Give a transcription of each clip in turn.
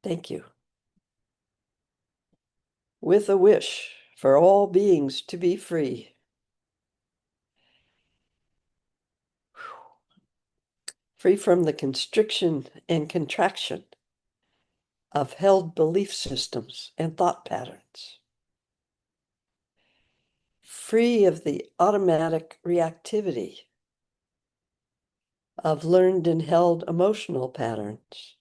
Thank you. With a wish for all beings to be free. Free from the constriction and contraction of held belief systems and thought patterns. Free of the automatic reactivity of learned and held emotional patterns.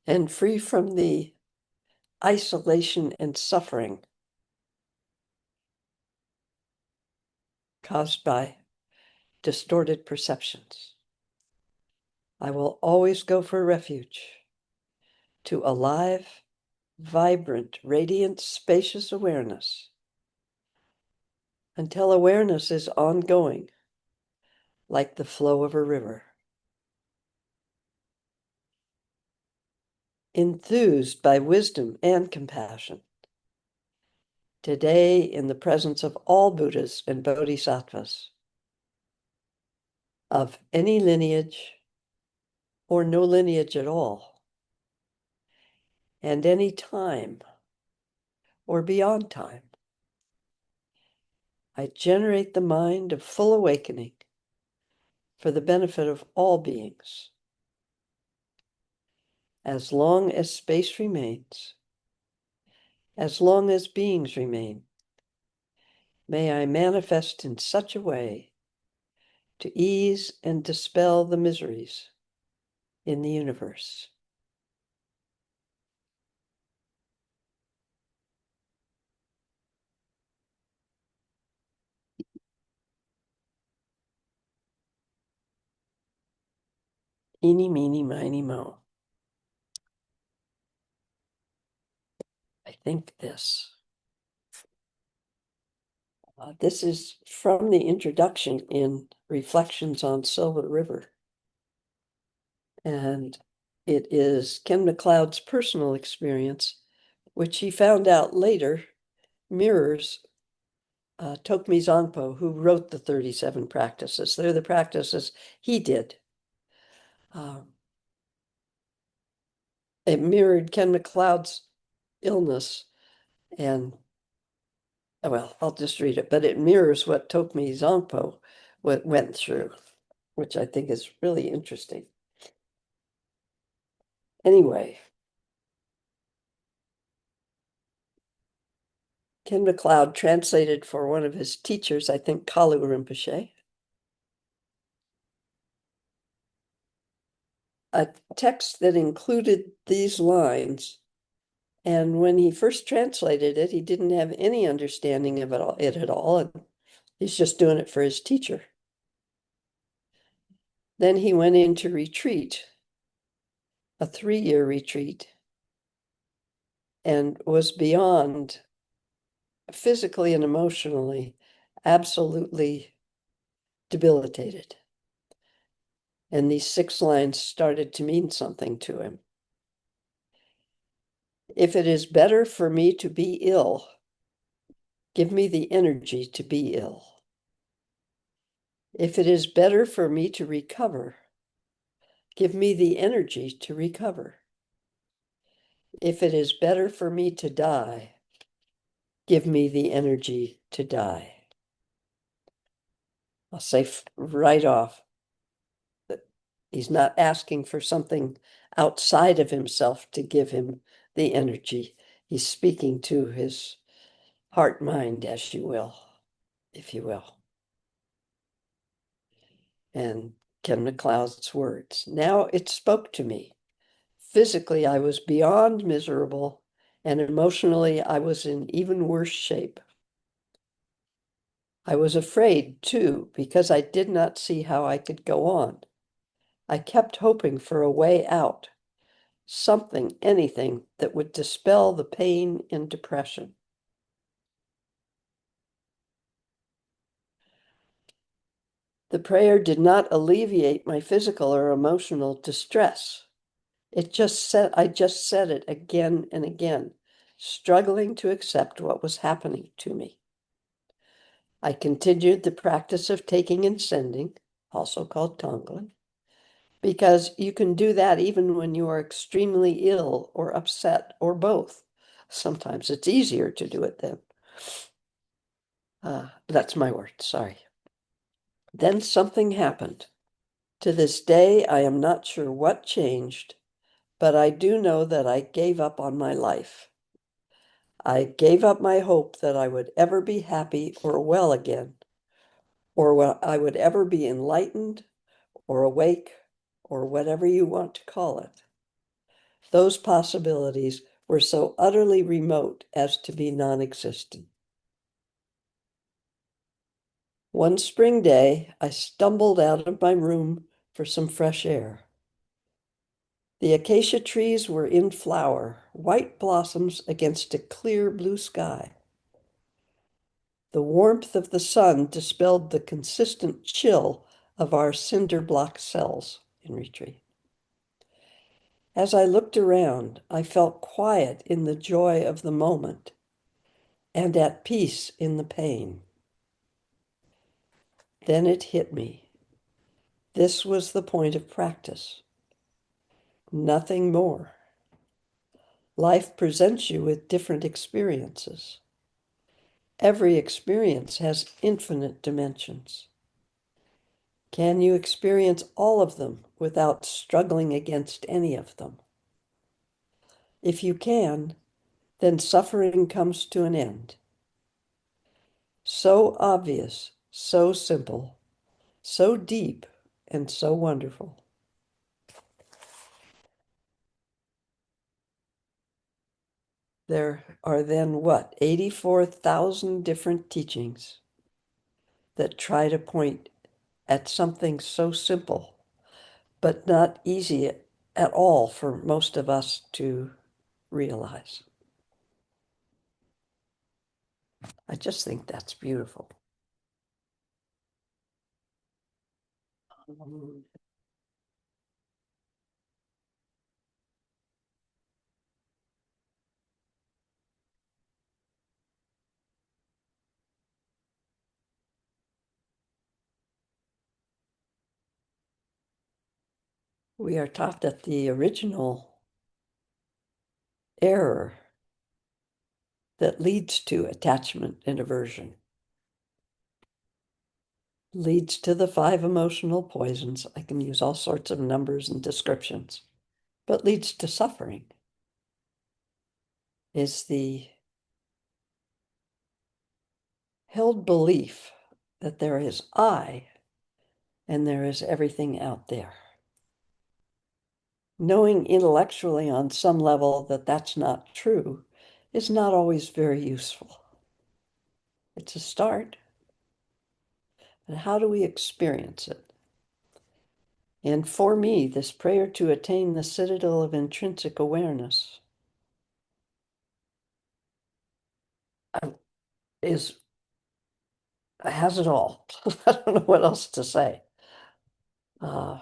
And free from the isolation and suffering caused by distorted perceptions. I will always go for refuge to alive, vibrant, radiant, spacious awareness until awareness is ongoing, like the flow of a river. Enthused by wisdom and compassion, today in the presence of all Buddhas and Bodhisattvas, of any lineage or no lineage at all, and any time or beyond time, I generate the mind of full awakening for the benefit of all beings. As long as space remains, as long as beings remain, may I manifest in such a way to ease and dispel the miseries in the universe. Eeny, meeny, miny, mo. I think this. This is from the introduction in Reflections on Silver River. And it is Ken MacLeod's personal experience, which he found out later mirrors Tokmi Zangpo, who wrote the 37 practices. They're the practices he did. It mirrored Ken MacLeod's illness, and well, I'll just read it, but it mirrors what Tokmi Zangpo went through, which I think is really interesting. Anyway, Ken MacLeod translated for one of his teachers, I think Kalu Rinpoche, a text that included these lines. And when he first translated it, he didn't have any understanding of it at all. And he's just doing it for his teacher. Then he went into retreat, a 3-year retreat, and was beyond physically and emotionally absolutely debilitated. And these 6 lines started to mean something to him. If it is better for me to be ill, give me the energy to be ill. If it is better for me to recover, give me the energy to recover. If it is better for me to die, give me the energy to die. I'll say right off that he's not asking for something outside of himself to give him the energy. He's speaking to his heart mind, as you will, if you will. And Ken MacLeod's words. Now it spoke to me. Physically, I was beyond miserable, and emotionally, I was in even worse shape. I was afraid, too, because I did not see how I could go on. I kept hoping for a way out, something, anything that would dispel the pain and depression. The prayer did not alleviate my physical or emotional distress. I just said it again and again, struggling to accept what was happening to me. I continued the practice of taking and sending, also called Tonglen, because you can do that even when you are extremely ill or upset or both. Sometimes it's easier to do it then. That's my word, sorry. Then something happened. To this day, I am not sure what changed, but I do know that I gave up on my life. I gave up my hope that I would ever be happy or well again, or I would ever be enlightened or awake, or whatever you want to call it. Those possibilities were so utterly remote as to be non-existent. One spring day, I stumbled out of my room for some fresh air. The acacia trees were in flower, white blossoms against a clear blue sky. The warmth of the sun dispelled the consistent chill of our cinder block cells in retreat. As I looked around, I felt quiet in the joy of the moment and at peace in the pain. Then it hit me. This was the point of practice. Nothing more. Life presents you with different experiences. Every experience has infinite dimensions. Can you experience all of them without struggling against any of them? If you can, then suffering comes to an end. So obvious, so simple, so deep, and so wonderful. There are then, 84,000 different teachings that try to point at something so simple, but not easy at all for most of us to realize. I just think that's beautiful. We are taught that the original error that leads to attachment and aversion leads to the 5 emotional poisons. I can use all sorts of numbers and descriptions, but leads to suffering is the held belief that there is I and there is everything out there. Knowing intellectually on some level that that's not true is not always very useful. It's a start. But how do we experience it? And for me, this prayer to attain the citadel of intrinsic awareness is has it all. I don't know what else to say. Uh,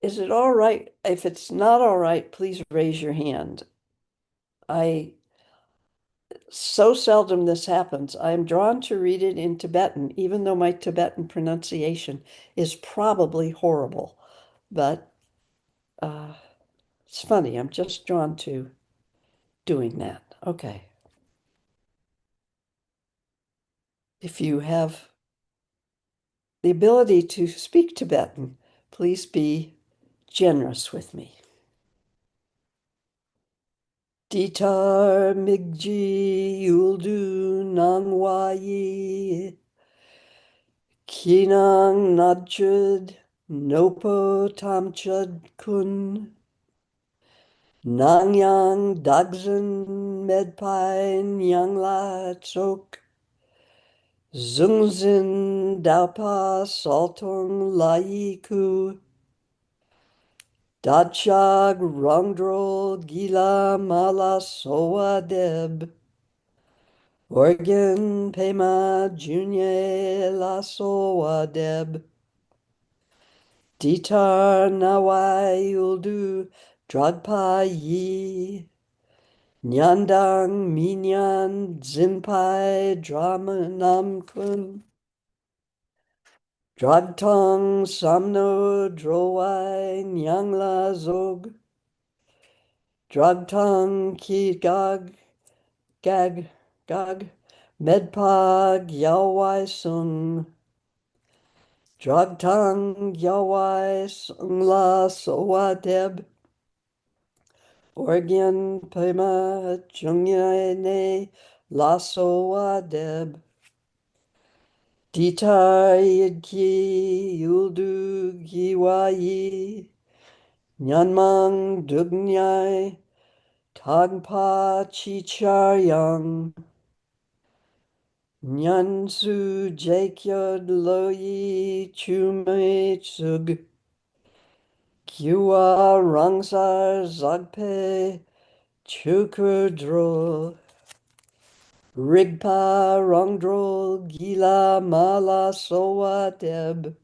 is it all right? If it's not all right, please raise your hand. I so seldom this happens. I am drawn to read it in Tibetan, even though my Tibetan pronunciation is probably horrible. But it's funny, I'm just drawn to doing that. Okay. If you have the ability to speak Tibetan, please be generous with me. Ditar migji yuldu nangwayi kinang nadchud nopo tamchud kun nangyang dagzan medpai nyangla tsok zungzin dapa saltong laiku Dachag Rongdrol Gila Mala Soadeb Organ Pema Junye La Soadeb Ditar Nawai Uldu Dragpa Yi Nyandang Minyan Zinpai Drama Namkun Dragtong samno drowai nyangla zog. Dragtong ki gag, medpa gyawai sung. Dragtong gyawai sung la sowadeb. Organ pema jungyane la sowadeb. Ditar yidki yuldu giwayi. Nyanmang dugnyai tagpa chicharyang. Nyansu jakyod loyi chume tsug. Kiwa rangsar zagpe chukudro. Rigpa rongdrol gila mala sowa deb.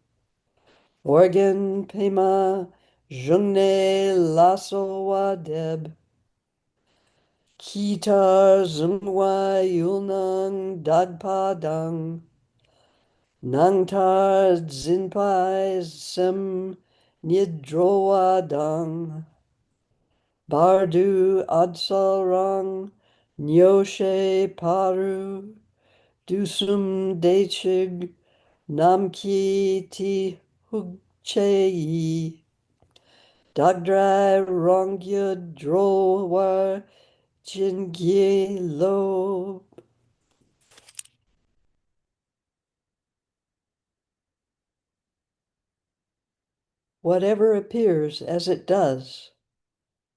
Organ pema jungne la sowa deb. Kitar zungwa yulnang dagpadang. Nangtar zinpai sem nidrowadang. Bardu adsalrang nyoshe paru. Dusum dechig namki ti hugcheyi. Dagdrai rongya drowar jingye lo. Whatever appears as it does,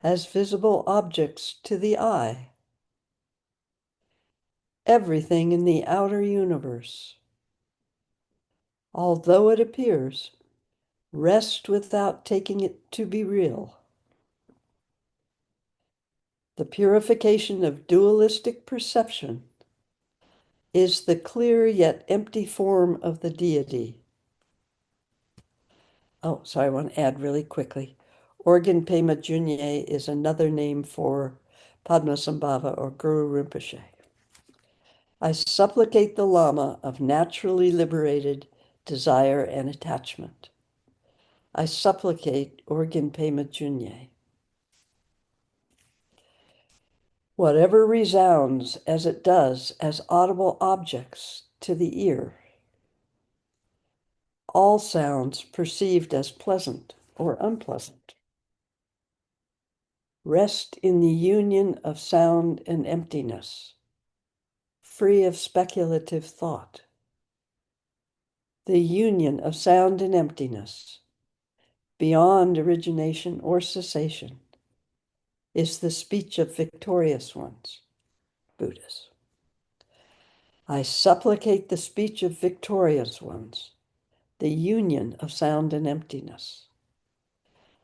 as visible objects to the eye. Everything in the outer universe, although it appears, rest without taking it to be real. The purification of dualistic perception is the clear yet empty form of the deity. Oh, sorry, I want to add really quickly. Organ Pema Junye is another name for Padmasambhava or Guru Rinpoche. I supplicate the Lama of naturally liberated desire and attachment. I supplicate Organ Pema Junye. Whatever resounds as it does as audible objects to the ear. All sounds perceived as pleasant or unpleasant. Rest in the union of sound and emptiness, free of speculative thought. The union of sound and emptiness, beyond origination or cessation, is the speech of victorious ones, Buddhas. I supplicate the speech of victorious ones, the union of sound and emptiness.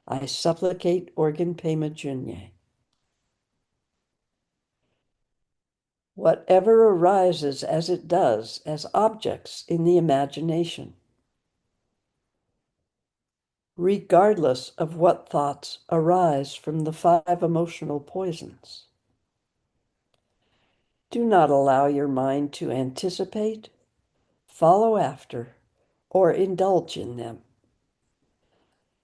I supplicate Organ Pema Junye. Whatever arises as it does as objects in the imagination, regardless of what thoughts arise from the 5 emotional poisons. Do not allow your mind to anticipate, follow after, or indulge in them.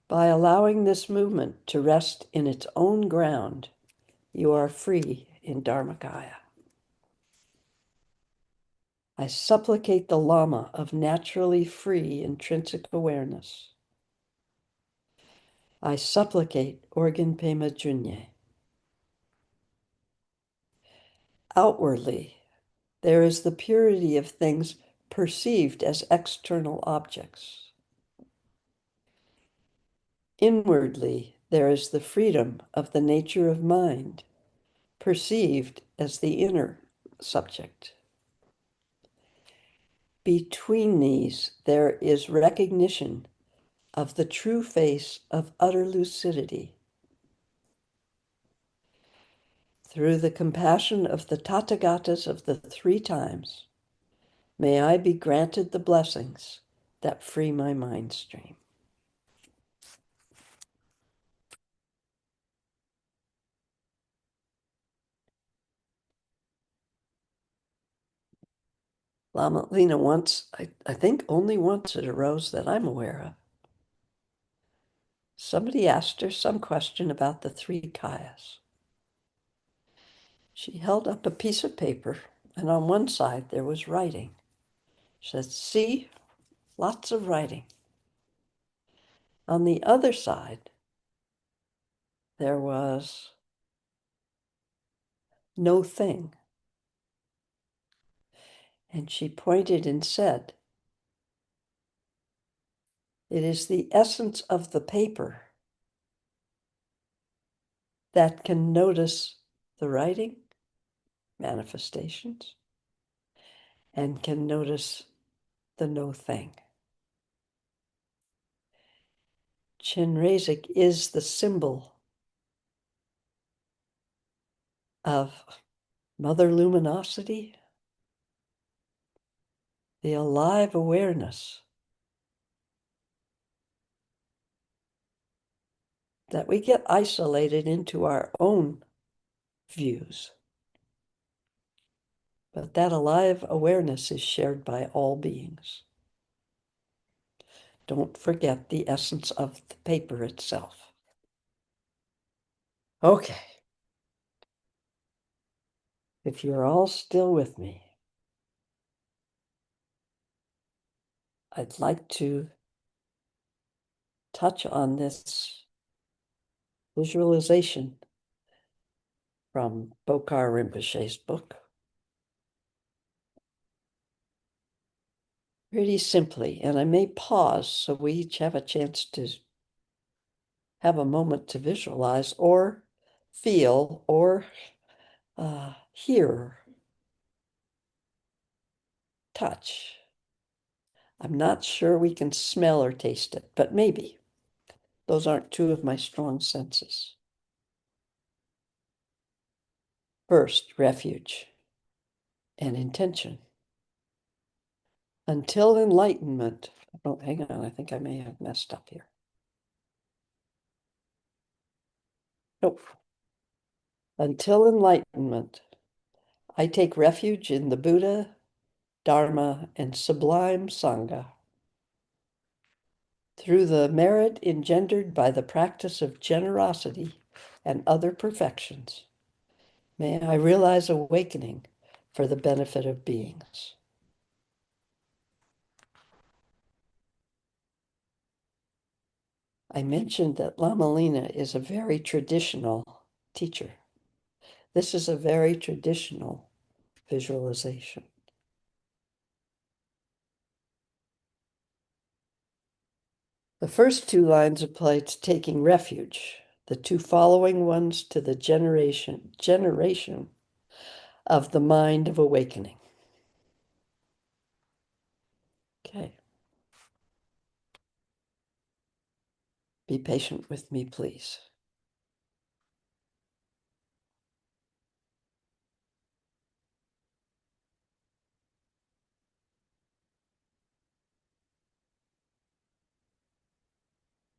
By allowing this movement to rest in its own ground, you are free in Dharmakaya. I supplicate the Lama of naturally free intrinsic awareness. I supplicate Organ Pema Junye. Outwardly, there is the purity of things perceived as external objects. Inwardly, there is the freedom of the nature of mind, perceived as the inner subject. Between these, there is recognition of the true face of utter lucidity. Through the compassion of the Tathagatas of the 3 times, may I be granted the blessings that free my mind stream. Lama Lena once, I think only once it arose that I'm aware of. Somebody asked her some question about the three kayas. She held up a piece of paper, and on one side there was writing. She said, "See, lots of writing." On the other side, there was no thing. And she pointed and said, "It is the essence of the paper that can notice the writing, manifestations, and can notice the no thing." Chenrezig is the symbol of Mother Luminosity, the alive awareness that we get isolated into our own views. But that alive awareness is shared by all beings. Don't forget the essence of the paper itself. Okay. If you're all still with me, I'd like to touch on this visualization from Bokar Rinpoche's book. Pretty simply, and I may pause so we each have a chance to have a moment to visualize or feel or hear, touch. I'm not sure we can smell or taste it, but maybe. Those aren't two of my strong senses. First, refuge and intention. Until enlightenment. Oh, hang on, I think I may have messed up here. Nope. Until enlightenment, I take refuge in the Buddha, Dharma, and sublime Sangha. Through the merit engendered by the practice of generosity and other perfections, may I realize awakening for the benefit of beings. I mentioned that Lama Lena is a very traditional teacher. This is a very traditional visualization. The first two lines apply to taking refuge. The two following ones to the generation of the mind of awakening. Okay. Be patient with me, please.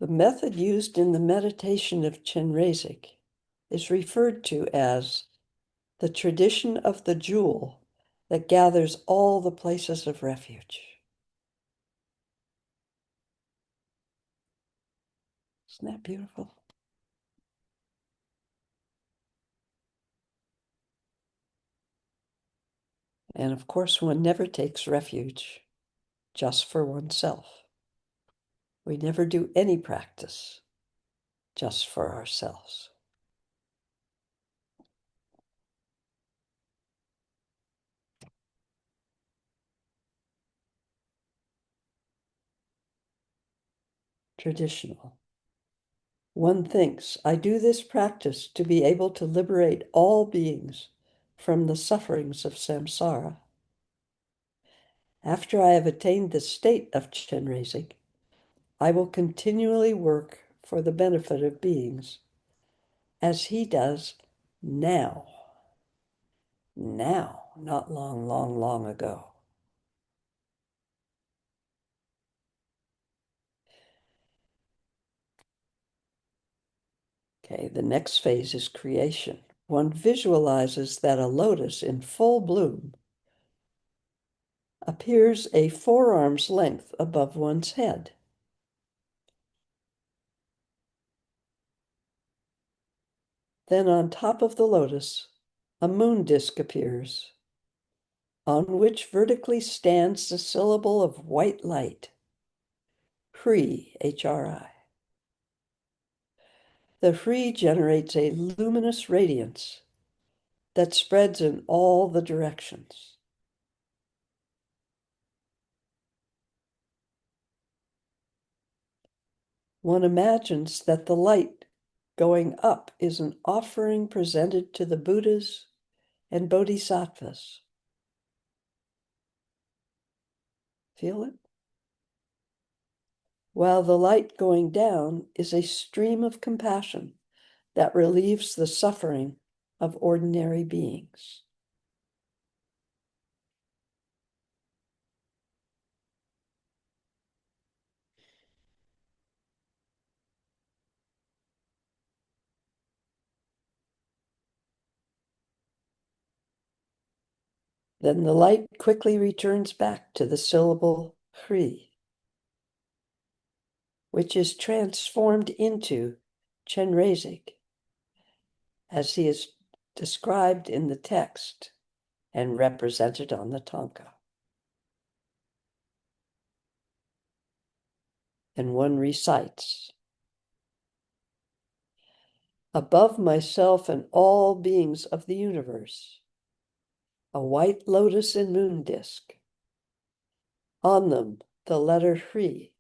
The method used in the meditation of Chenrezig is referred to as the tradition of the jewel that gathers all the places of refuge. Isn't that beautiful? And of course, one never takes refuge just for oneself. We never do any practice just for ourselves. Traditional. One thinks, I do this practice to be able to liberate all beings from the sufferings of samsara. After I have attained the state of Chenrezig, I will continually work for the benefit of beings, as he does now. Now, not long, long, long ago. Okay, the next phase is creation. One visualizes that a lotus in full bloom appears a forearm's length above one's head. Then on top of the lotus, a moon disk appears, on which vertically stands the syllable of white light, Hri, H-R-I. The Hri generates a luminous radiance that spreads in all the directions. One imagines that the light going up is an offering presented to the Buddhas and Bodhisattvas. Feel it? While the light going down is a stream of compassion that relieves the suffering of ordinary beings. Then the light quickly returns back to the syllable Hri, which is transformed into Chenrezig, as he is described in the text and represented on the tanka. And one recites, above myself and all beings of the universe, a white lotus and moon disk. On them, the letter Hri,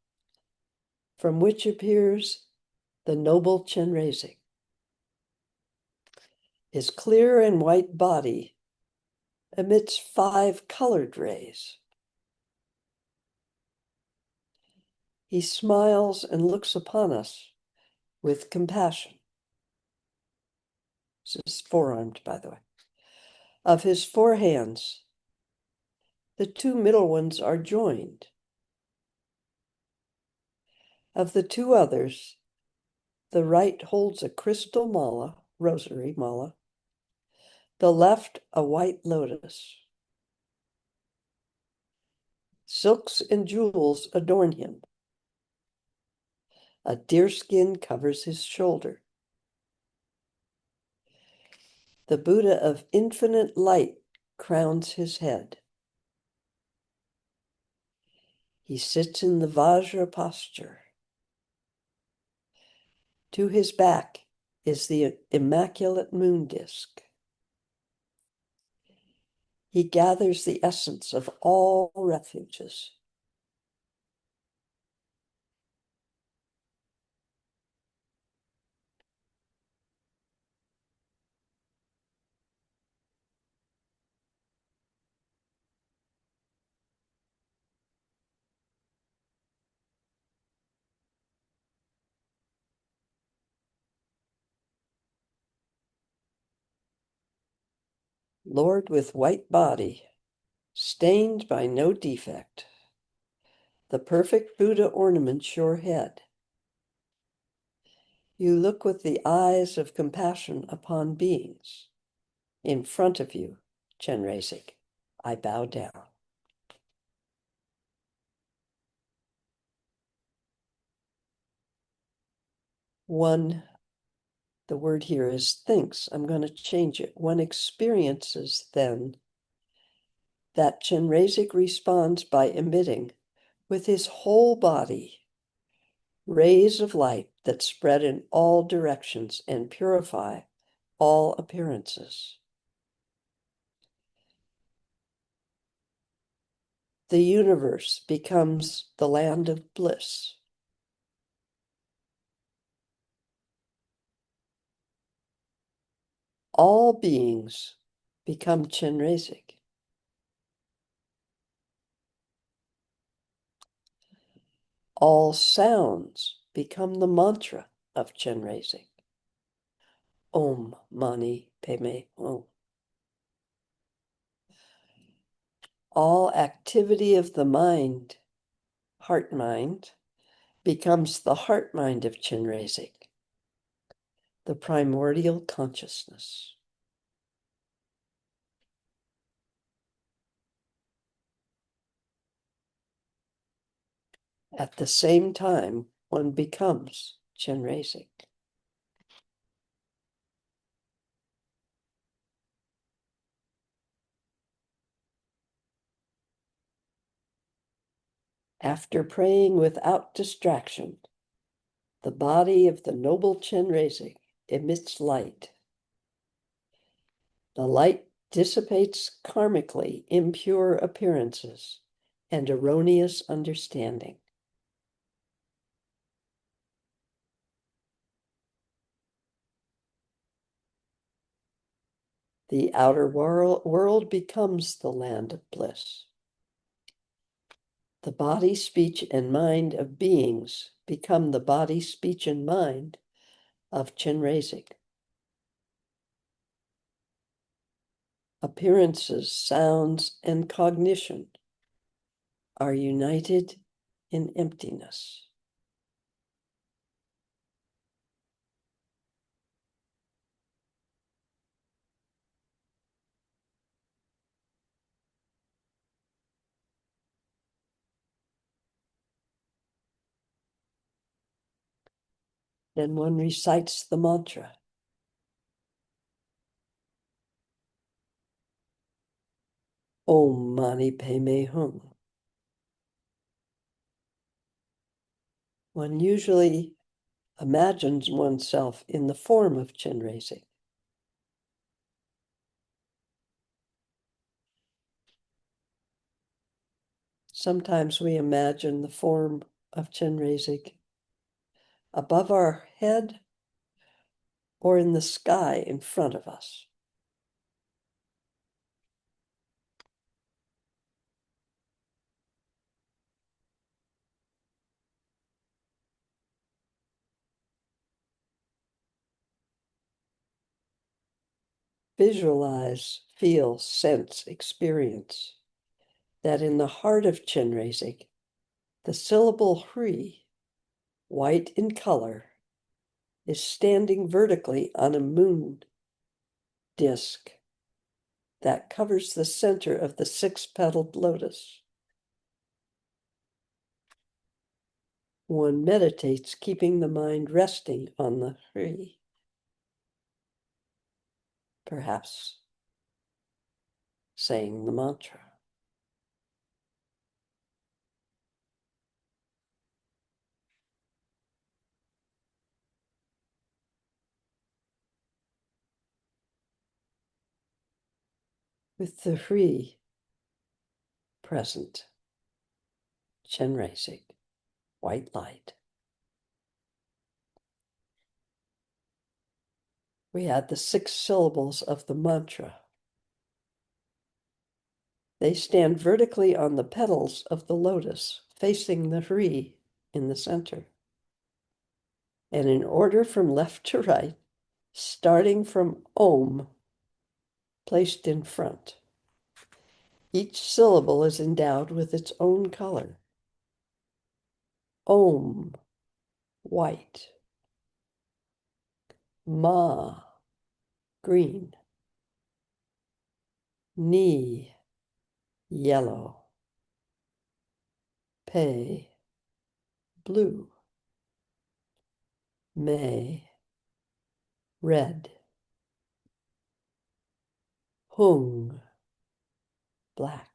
from which appears the noble Chenrezig. His clear and white body emits 5 colored rays. He smiles and looks upon us with compassion. This is forearmed, by the way. Of his 4 hands, the 2 middle ones are joined. Of the 2 others, the right holds a crystal mala, rosary mala, the left a white lotus. Silks and jewels adorn him. A deerskin covers his shoulder. The Buddha of infinite light crowns his head. He sits in the Vajra posture. To his back is the immaculate moon disk. He gathers the essence of all refuges. Lord with white body, stained by no defect, the perfect Buddha ornaments your head. You look with the eyes of compassion upon beings. In front of you, Chenrezig, I bow down. One, the word here is thinks. I'm going to change it. One experiences then that Chenrezig responds by emitting with his whole body rays of light that spread in all directions and purify all appearances. The universe becomes the land of bliss. All beings become Chenrezig. All sounds become the mantra of Chenrezig. Om Mani Padme Hum. All activity of the mind, heart mind, becomes the heart mind of Chenrezig, the primordial consciousness. At the same time, one becomes Chenrezig. After praying without distraction, the body of the noble Chenrezig emits light. The light dissipates karmically impure appearances and erroneous understanding. The outer world becomes the land of bliss. The body, speech, and mind of beings become the body, speech, and mind of Chenrezig. Appearances, sounds, and cognition are united in emptiness. Then one recites the mantra. Om Mani Padme Hum. One usually imagines oneself in the form of Chenrezig. Sometimes we imagine the form of Chenrezig above our head or in the sky in front of us. Visualize, feel, sense, experience that in the heart of Chenrezig, the syllable Hri, white in color, is standing vertically on a moon disk that covers the center of the six-petaled lotus. One meditates, keeping the mind resting on the Hri. Perhaps saying the mantra. With the Hri present, Chenrezig, white light. We add the 6 syllables of the mantra. They stand vertically on the petals of the lotus, facing the Hri in the center. And in order from left to right, starting from Om, placed in front. Each syllable is endowed with its own color. Om, white. Ma, green. Ni, yellow. Pe, blue. Me, red. Hung, black.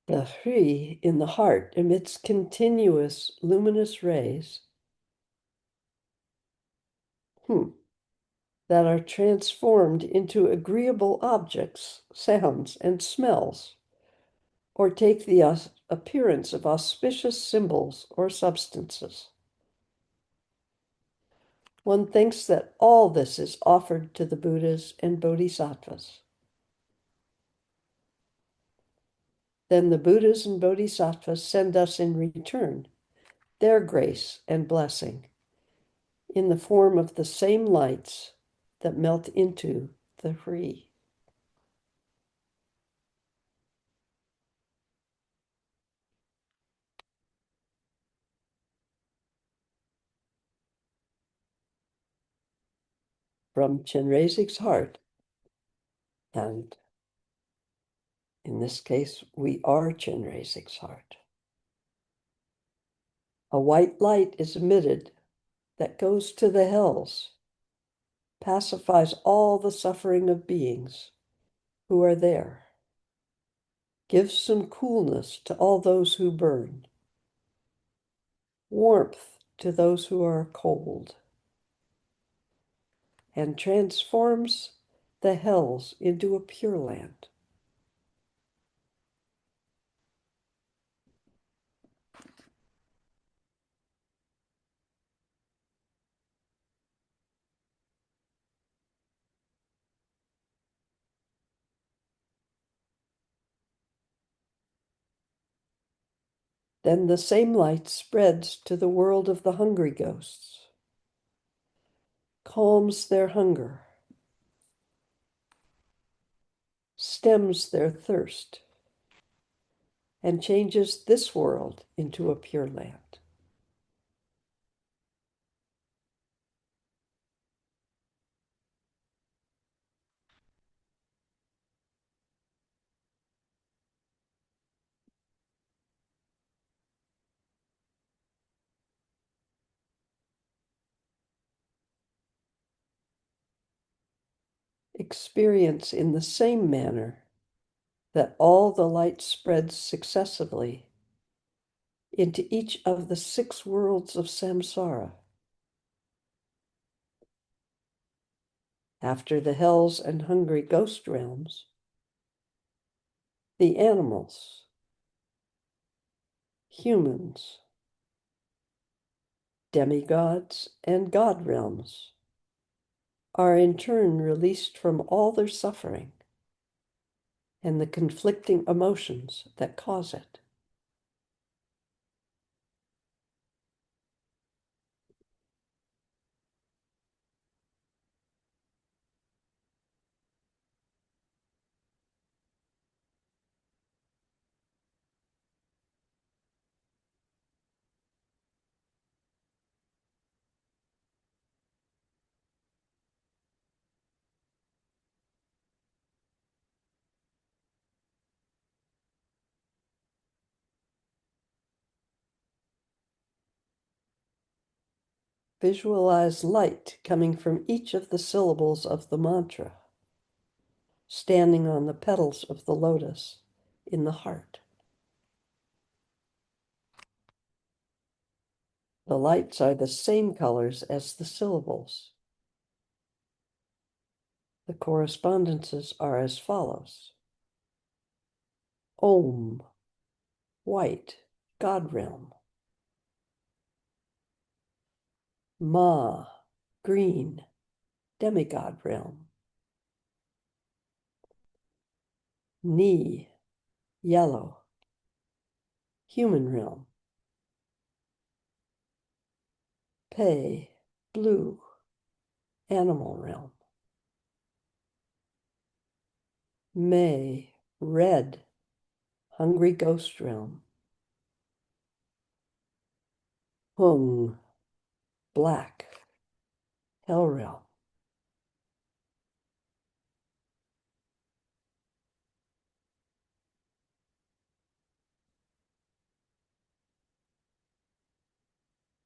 The Hri in the heart emits continuous luminous rays that are transformed into agreeable objects, sounds, and smells, or take the appearance of auspicious symbols or substances. One thinks that all this is offered to the Buddhas and Bodhisattvas. Then the Buddhas and Bodhisattvas send us in return their grace and blessing in the form of the same lights that melt into the Hri. from Chenrezig's heart, and in this case, we are Chenrezig's heart. A white light is emitted that goes to the hells, pacifies all the suffering of beings who are there, gives some coolness to all those who burn, warmth to those who are cold, and transforms the hells into a pure land. Then the same light spreads to the world of the hungry ghosts, calms their hunger, stems their thirst, and changes this world into a pure land. Experience in the same manner that all the light spreads successively into each of the 6 worlds of samsara. After the hells and hungry ghost realms, the animals, humans, demigods, and god realms are in turn released from all their suffering and the conflicting emotions that cause it. Visualize light coming from each of the syllables of the mantra, standing on the petals of the lotus in the heart. The lights are the same colors as the syllables. The correspondences are as follows. Om, white, God realm. Ma, green, demigod realm. Ni, yellow, human realm. Pe, blue, animal realm. Me, red, hungry ghost realm. Hung, black, hell realm.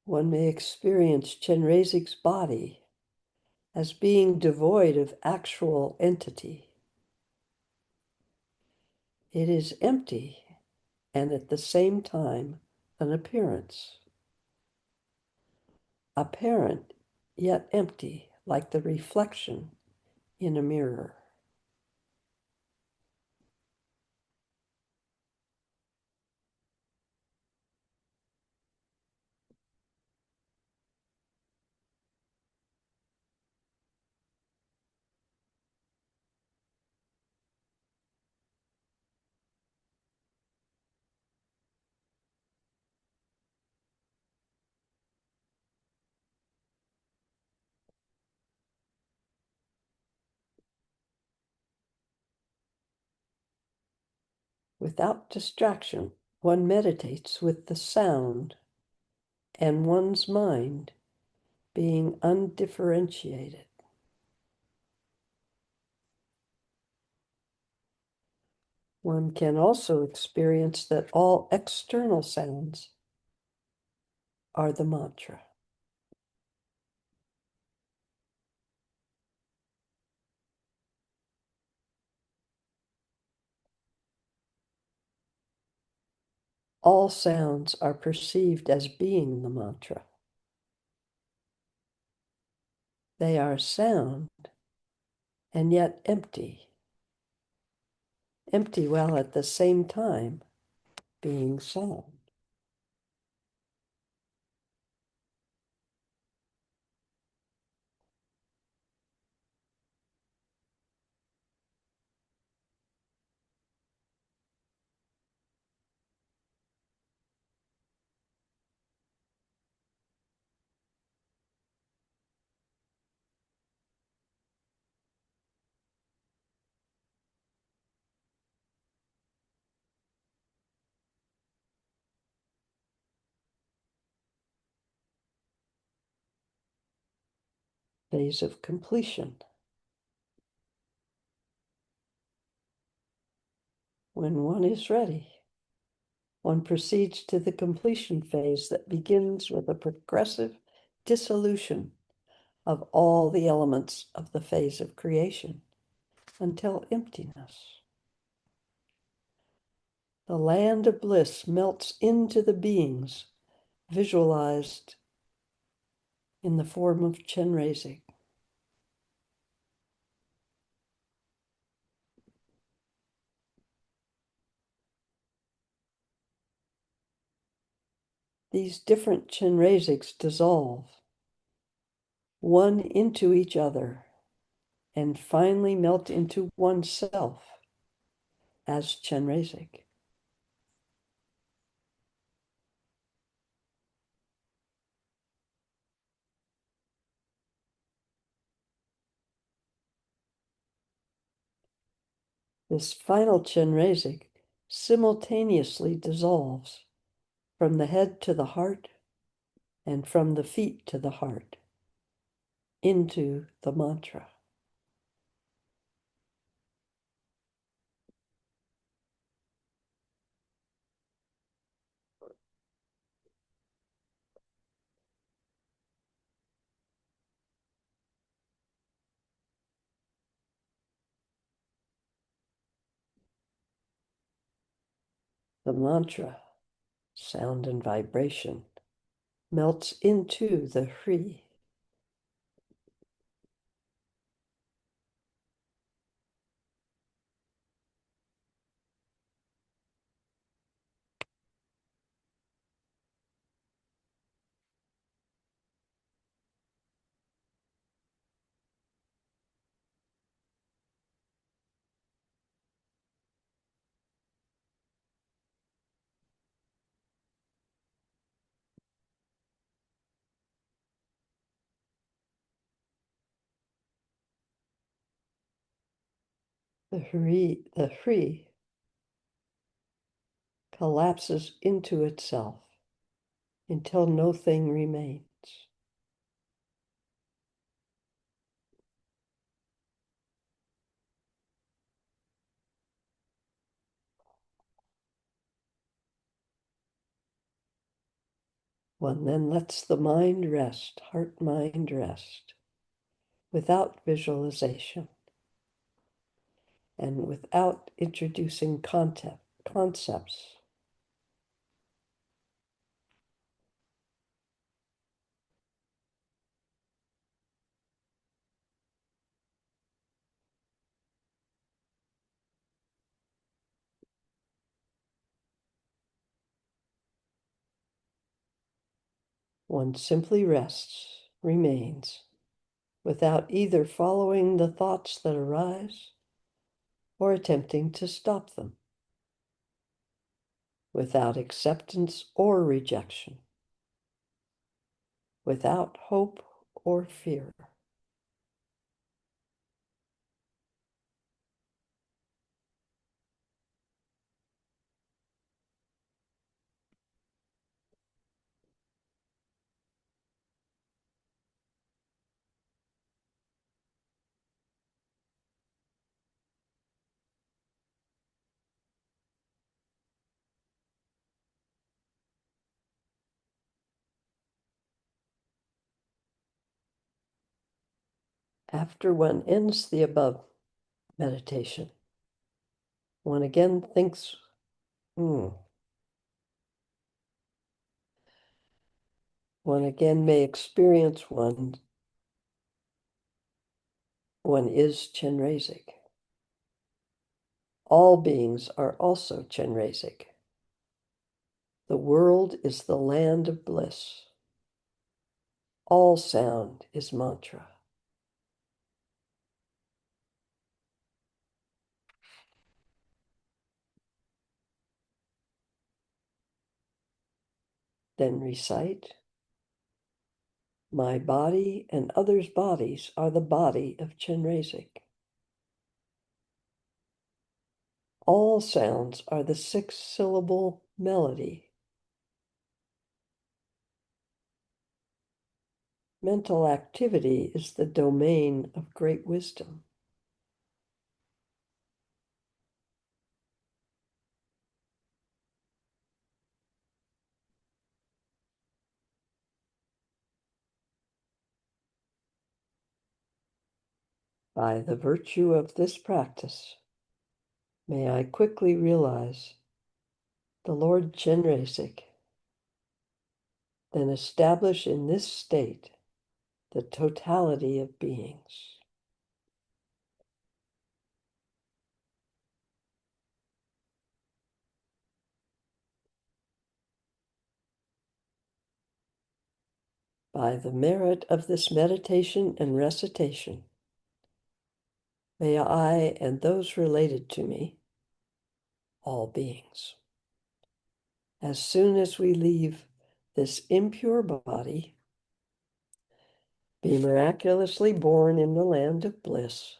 One may experience Chenrezig's body as being devoid of actual entity. It is empty and at the same time an appearance. Apparent yet empty, like the reflection in a mirror. Without distraction, one meditates with the sound and one's mind being undifferentiated. One can also experience that all external sounds are the mantra. All sounds are perceived as being the mantra. They are sound and yet empty. Empty while at the same time being sound. Phase of completion. When one is ready, one proceeds to the completion phase that begins with a progressive dissolution of all the elements of the phase of creation until emptiness. The land of bliss melts into the beings visualized in the form of Chenrezig. These different Chenrezigs dissolve one into each other and finally melt into oneself as Chenrezig. This final Chenrezig simultaneously dissolves from the head to the heart and from the feet to the heart into the mantra. The mantra, sound and vibration, melts into the Hri. The Hri collapses into itself until no thing remains. One then lets the mind rest, heart-mind rest, without visualization and without introducing concepts. One simply rests, remains, without either following the thoughts that arise or attempting to stop them, without acceptance or rejection, without hope or fear. After one ends the above meditation, one again thinks, one again may experience one is Chenrezig. All beings are also Chenrezig. The world is the land of bliss. All sound is mantra. Then recite, my body and others' bodies are the body of Chenrezig. All sounds are the 6-syllable melody. Mental activity is the domain of great wisdom. By the virtue of this practice, may I quickly realize the Lord Chenrezig, then establish in this state the totality of beings. By the merit of this meditation and recitation, may I and those related to me, all beings, as soon as we leave this impure body, be miraculously born in the land of bliss.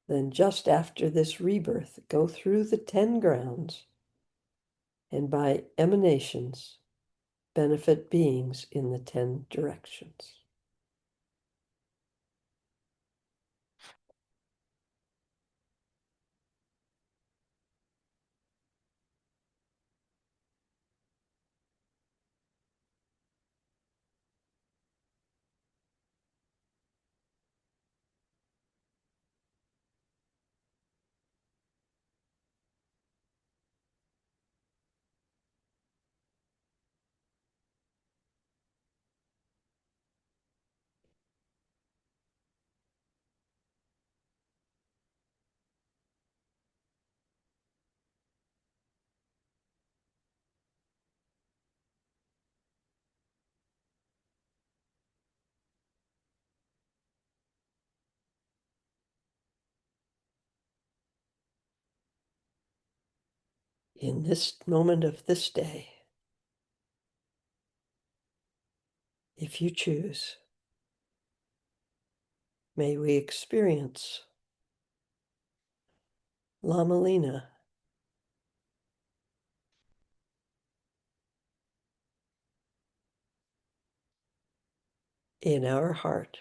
Then just after this rebirth, go through the 10 grounds and by emanations benefit beings in the 10 directions. In this moment of this day, if you choose, may we experience Lama Lena in our heart.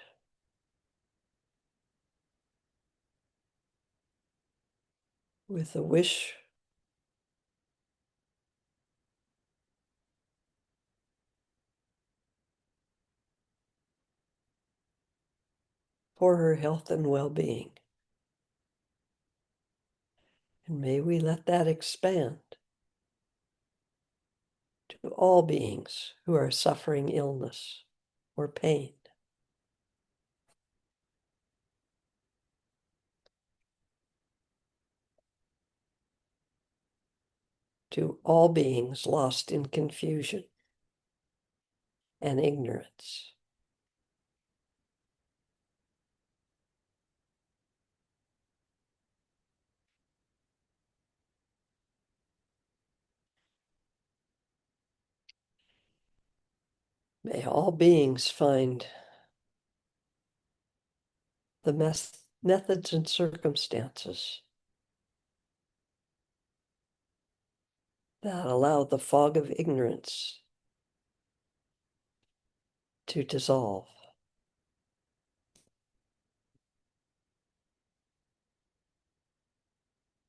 With a wish for her health and well-being. And may we let that expand to all beings who are suffering illness or pain. To all beings lost in confusion and ignorance. May all beings find the methods and circumstances that allow the fog of ignorance to dissolve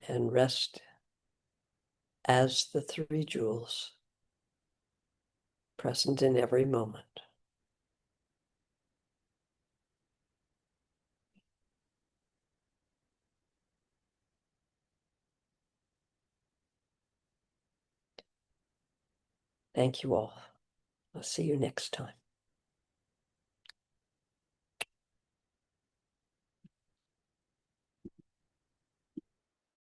and rest as the 3 jewels present in every moment. Thank you all. I'll see you next time.